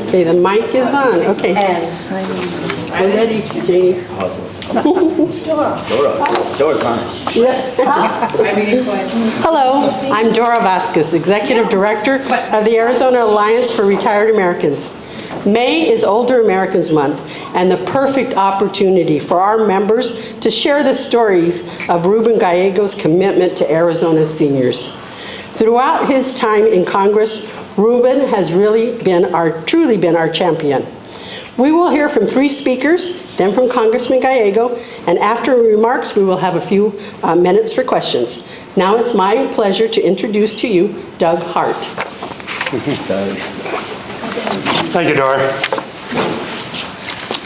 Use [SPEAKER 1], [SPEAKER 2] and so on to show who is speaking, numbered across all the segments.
[SPEAKER 1] Okay, the mic is on. Okay. We're ready, Janie.
[SPEAKER 2] Dora's on.
[SPEAKER 1] Hello, I'm Dora Vasquez, Executive Director of the Arizona Alliance for Retired Americans. May is Older Americans Month and the perfect opportunity for our members to share the stories of Ruben Gallego's commitment to Arizona's seniors. Throughout his time in Congress, Ruben has truly been our champion. We will hear from 3 speakers, then from Congressman Gallego, and after remarks, we will have a few minutes for questions. Now it's my pleasure to introduce to you Doug Hart.
[SPEAKER 3] Thank you, Dora.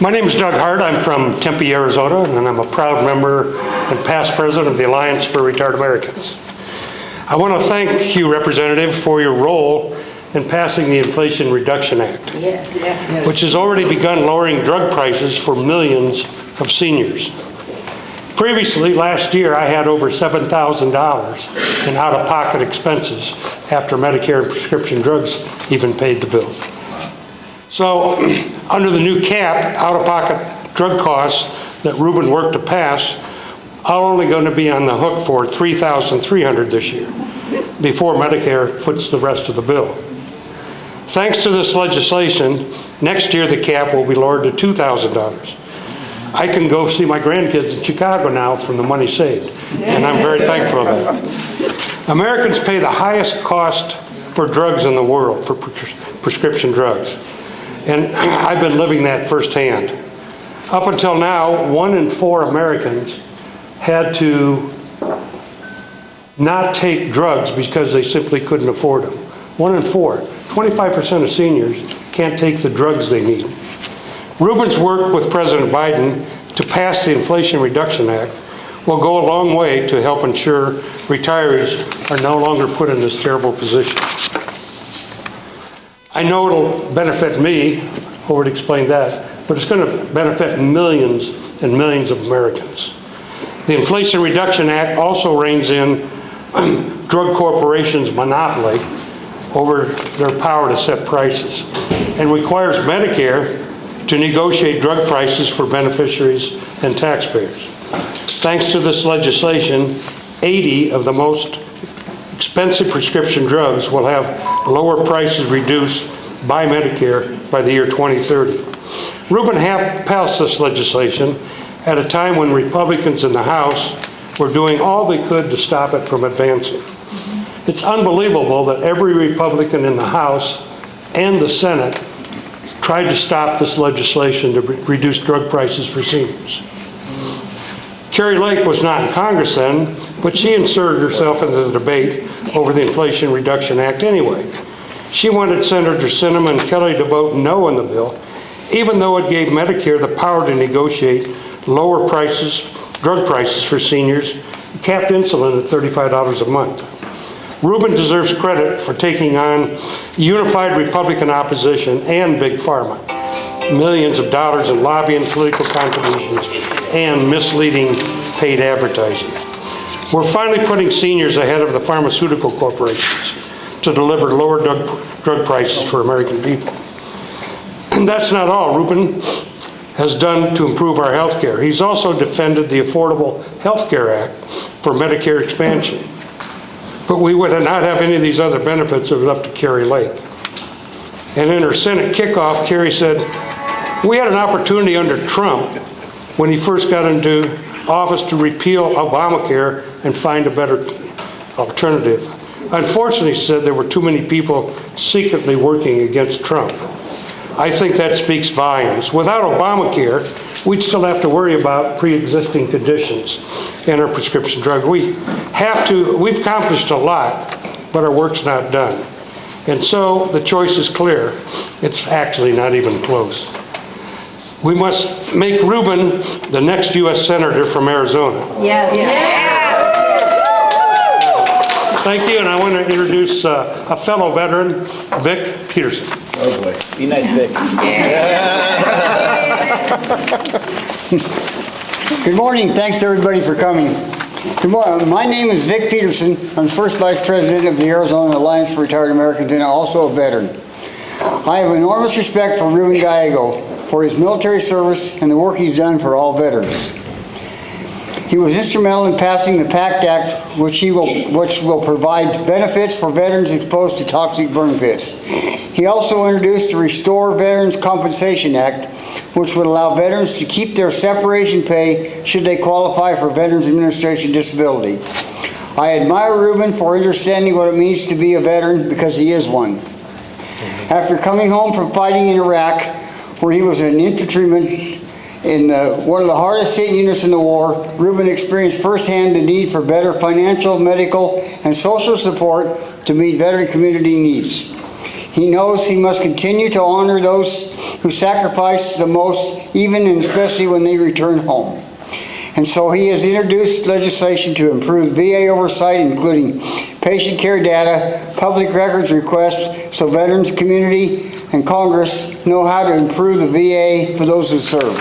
[SPEAKER 3] My name is Doug Hart. I'm from Tempe, Arizona, and I'm a proud member and past president of the Alliance for Retired Americans. I want to thank you, Representative, for your role in passing the Inflation Reduction Act, which has already begun lowering drug prices for millions of seniors. Previously, last year, I had over $7,000 in out-of-pocket expenses after Medicare and prescription drugs even paid the bill. So, under the new cap, out-of-pocket drug costs that Ruben worked to pass, I'm only going to be on the hook for $3,300 this year, before Medicare foots the rest of the bill. Thanks to this legislation, next year the cap will be lowered to $2,000. I can go see my grandkids in Chicago now from the money saved, and I'm very thankful for that. Americans pay the highest cost for drugs in the world, for prescription drugs, and I've been living that firsthand. Up until now, 1 in 4 Americans had to not take drugs because they simply couldn't afford them. 1 in 4. 25% of seniors can't take the drugs they need. Ruben's work with President Biden to pass the Inflation Reduction Act will go a long way to help ensure retirees are no longer put in this terrible position. I know it'll benefit me, I already explained that, but it's going to benefit millions and millions of Americans. The Inflation Reduction Act also reins in drug corporations' monopoly over their power to set prices and requires Medicare to negotiate drug prices for beneficiaries and taxpayers. Thanks to this legislation, 80 of the most expensive prescription drugs will have lower prices reduced by Medicare by the year 2030. Ruben passed this legislation at a time when Republicans in the House were doing all they could to stop it from advancing. It's unbelievable that every Republican in the House and the Senate tried to stop this legislation to reduce drug prices for seniors. Kari Lake was not in Congress then, but she inserted herself into the debate over the Inflation Reduction Act anyway. She wanted Senator Sinema and Kelly to vote no on the bill, even though it gave Medicare the power to negotiate lower prices, drug prices for seniors, and capped insulin at $35 a month. Ruben deserves credit for taking on unified Republican opposition and Big Pharma, millions of dollars in lobbying, political contributions, and misleading paid advertising. We're finally putting seniors ahead of the pharmaceutical corporations to deliver lower drug prices for American people. And that's not all Ruben has done to improve our health care. He's also defended the Affordable Health Care Act for Medicare expansion. But we would not have any of these other benefits if it was up to Kari Lake. And in her Senate kickoff, Kari said, we had an opportunity under Trump when he first got into office to repeal Obamacare and find a better alternative. Unfortunately, she said there were too many people secretly working against Trump. I think that speaks volumes. Without Obamacare, we'd still have to worry about pre-existing conditions in our prescription drug. We've accomplished a lot, but our work's not done. And so the choice is clear. It's actually not even close. We must make Ruben the next U.S. Senator from Arizona.
[SPEAKER 4] Yes. Yes.
[SPEAKER 3] Thank you, and I want to introduce a fellow veteran, Vic Peterson.
[SPEAKER 2] Oh boy, be nice, Vic.
[SPEAKER 5] Good morning. Thanks to everybody for coming. Good morning. My name is Vic Peterson. I'm the first Vice President of the Arizona Alliance for Retired Americans and also a veteran. I have enormous respect for Ruben Gallego for his military service and the work he's done for all veterans. He was instrumental in passing the PACT Act, which will provide benefits for veterans exposed to toxic burn pits. He also introduced the Restore Veterans Compensation Act, which would allow veterans to keep their separation pay should they qualify for Veterans Administration disability. I admire Ruben for understanding what it means to be a veteran because he is one. After coming home from fighting in Iraq, where he was an infantryman in one of the hardest hit units in the war, Ruben experienced firsthand the need for better financial, medical, and social support to meet veteran community needs. He knows he must continue to honor those who sacrifice the most, even and especially when they return home. And so he has introduced legislation to improve VA oversight, including patient care data, public records requests, so veterans, community, and Congress know how to improve the VA for those who serve.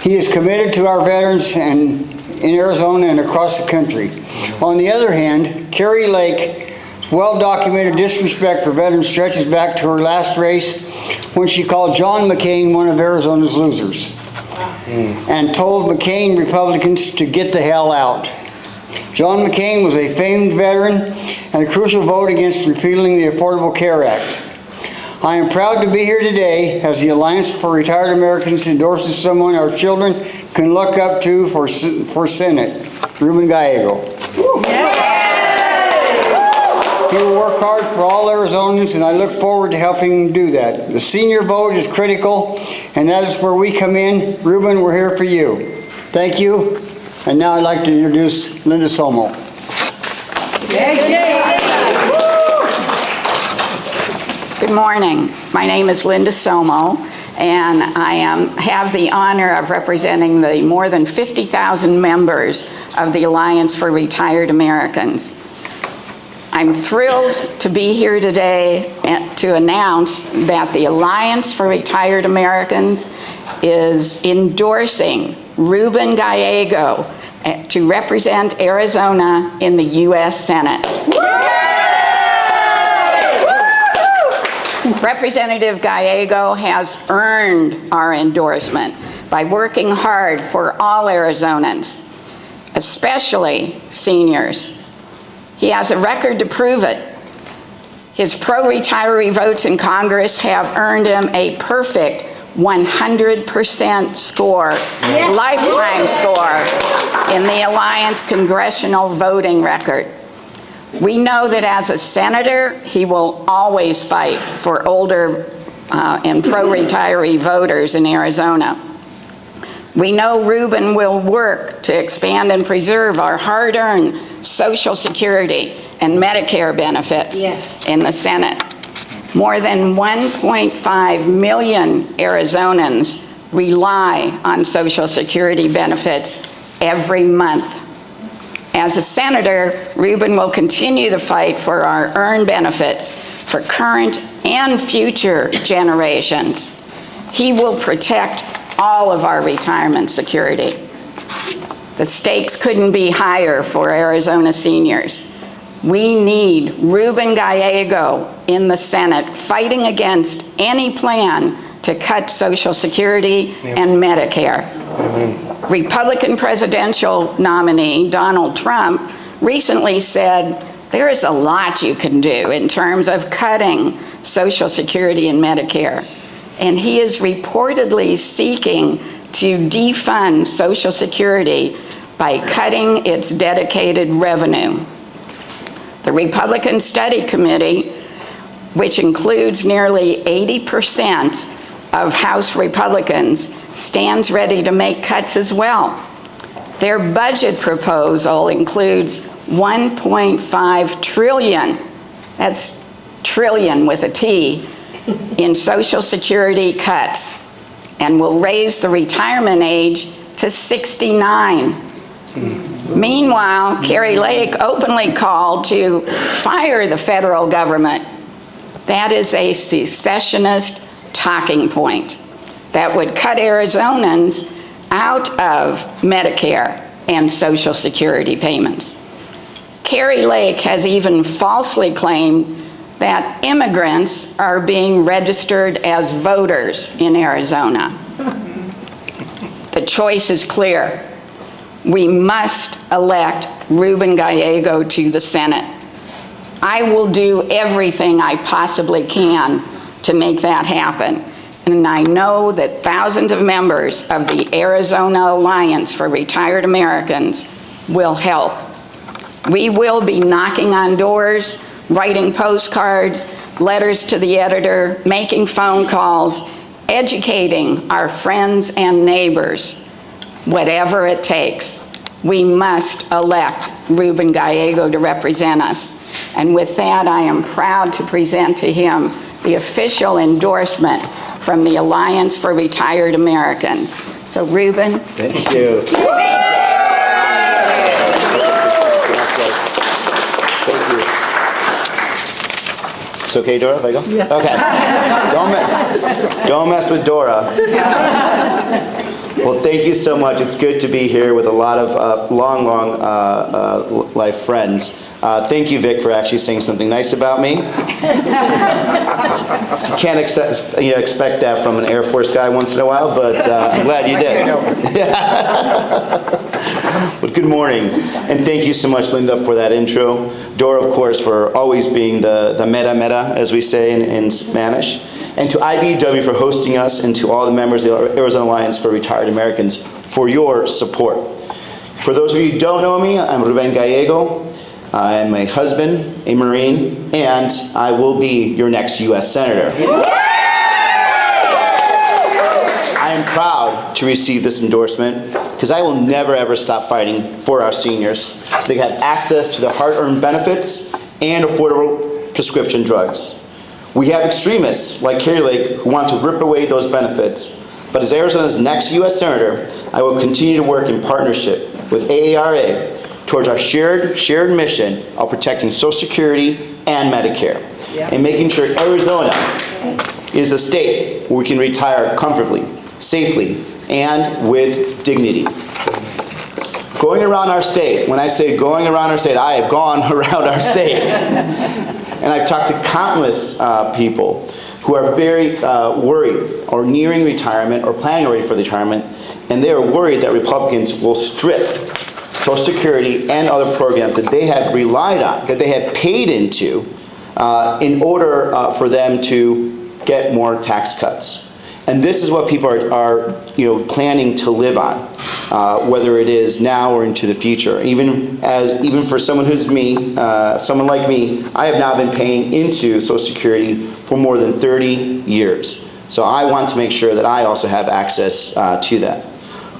[SPEAKER 5] He is committed to our veterans and in Arizona and across the country. On the other hand, Carrie Lake's well-documented disrespect for veterans stretches back to her last race when she called John McCain one of Arizona's losers and told McCain Republicans to get the hell out. John McCain was a famed veteran and a crucial vote against repealing the Affordable Care Act. I am proud to be here today as the Alliance for Retired Americans endorses someone our children can look up to for Senate, Ruben Gallego. He will work hard for all Arizonans, and I look forward to helping him do that. The senior vote is critical, and that is where we come in. Ruben, we're here for you. Thank you. And now I'd like to introduce Linda Somo.
[SPEAKER 4] Good morning. My name is Linda Somo, and I have the honor of representing the more than 50,000 members of the Alliance for Retired Americans. I'm thrilled to be here today to announce that the Alliance for Retired Americans is endorsing Ruben Gallego to represent Arizona in the U.S. Senate. Representative Gallego has earned our endorsement by working hard for all Arizonans, especially seniors. He has a record to prove it. His pro-retiree votes in Congress have earned him a perfect 100% score, lifetime score in the Alliance congressional voting record. We know that as a senator, he will always fight for older and pro-retiree voters in Arizona. We know Ruben will work to expand and preserve our hard-earned Social Security and Medicare benefits in the Senate. More than 1.5 million Arizonans rely on Social Security benefits every month. As a senator, Ruben will continue the fight for our earned benefits for current and future generations. He will protect all of our retirement security. The stakes couldn't be higher for Arizona seniors. We need Ruben Gallego in the Senate fighting against any plan to cut Social Security and Medicare. Republican presidential nominee Donald Trump recently said there is a lot you can do in terms of cutting Social Security and Medicare. And he is reportedly seeking to defund Social Security by cutting its dedicated revenue. The Republican Study Committee, which includes nearly 80% of House Republicans, stands ready to make cuts as well. Their budget proposal includes $1.5 trillion, that's trillion with a T, in Social Security cuts, and will raise the retirement age to 69. Meanwhile, Carrie Lake openly called to fire the federal government. That is a secessionist talking point that would cut Arizonans out of Medicare and Social Security payments. Carrie Lake has even falsely claimed that immigrants are being registered as voters in Arizona. The choice is clear. We must elect Ruben Gallego to the Senate. I will do everything I possibly can to make that happen. And I know that thousands of members of the Arizona Alliance for Retired Americans will help. We will be knocking on doors, writing postcards, letters to the editor, making phone calls, educating our friends and neighbors, whatever it takes. We must elect Ruben Gallego to represent us. And with that, I am proud to present to him the official endorsement from the Alliance for Retired Americans. So, Ruben.
[SPEAKER 2] Thank you. Thank you. It's okay, Dora, if I go? Yeah. Okay. Don't mess with Dora. Well, thank you so much. It's good to be here with a lot of long life friends. Thank you, Vic, for actually saying something nice about me. You can't expect that from an Air Force guy once in a while, but I'm glad you did. But good morning, and thank you so much, Linda, for that intro. Dora, of course, for always being the meta, as we say in Spanish. And to IBEW for hosting us, and to all the members of the Arizona Alliance for Retired Americans for your support. For those of you who don't know me, I'm Ruben Gallego. I'm a husband, a Marine, and I will be your next U.S. Senator. I am proud to receive this endorsement because I will never ever stop fighting for our seniors so they have access to the hard-earned benefits and affordable prescription drugs. We have extremists like Kari Lake who want to rip away those benefits, but as Arizona's next U.S. Senator, I will continue to work in partnership with AARA towards our shared mission of protecting Social Security and Medicare, and making sure Arizona is a state where we can retire comfortably, safely, and with dignity. Going around our state, when I say going around our state, I have gone around our state. And I've talked to countless people who are very worried or nearing retirement or planning already for retirement, and they are worried that Republicans will strip Social Security and other programs that they have relied on, that they have paid into, in order for them to get more tax cuts. And this is what people are planning to live on, whether it is now or into the future. Even for someone who's me, someone like me, I have now been paying into Social Security for more than 30 years. So I want to make sure that I also have access to that.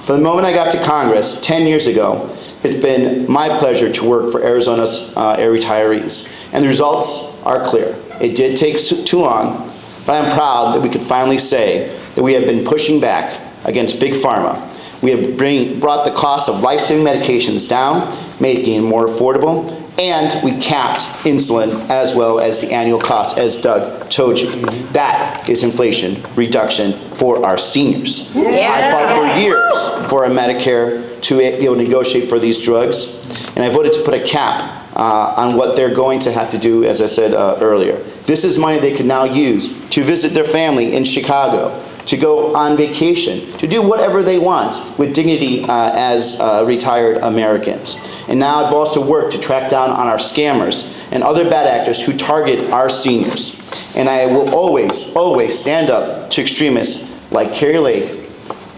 [SPEAKER 2] From the moment I got to Congress 10 years ago, it's been my pleasure to work for Arizona's retirees. And the results are clear. It did take too long, but I'm proud that we could finally say that we have been pushing back against Big Pharma. We have brought the cost of life-saving medications down, making it more affordable, and we capped insulin as well as the annual cost, as Doug told you. That is inflation reduction for our seniors. Yes. I fought for years for a Medicare to be able to negotiate for these drugs, and I voted to put a cap on what they're going to have to do, as I said earlier. This is money they can now use to visit their family in Chicago, to go on vacation, to do whatever they want with dignity as retired Americans. And now I've also worked to track down on our scammers and other bad actors who target our seniors. And I will always, always stand up to extremists like Kari Lake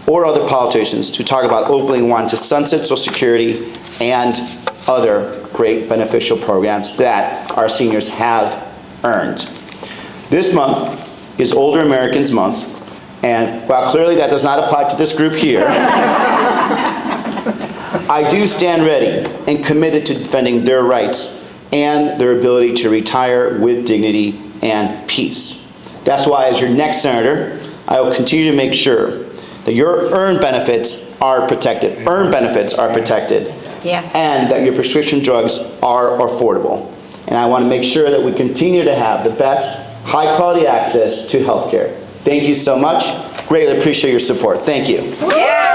[SPEAKER 2] or other politicians to talk about openly wanting to sunset Social Security and other great beneficial programs that our seniors have earned. This month is Older Americans Month, and while clearly that does not apply to this group here, I do stand ready and committed to defending their rights and their ability to retire with dignity and peace. That's why, as your next senator, I will continue to make sure that your earned benefits are protected. Earned benefits are protected.
[SPEAKER 4] Yes.
[SPEAKER 2] And that your prescription drugs are affordable. And I want to make sure that we continue to have the best high-quality access to health care. Thank you so much. Greatly appreciate your support. Thank you.
[SPEAKER 4] Yeah.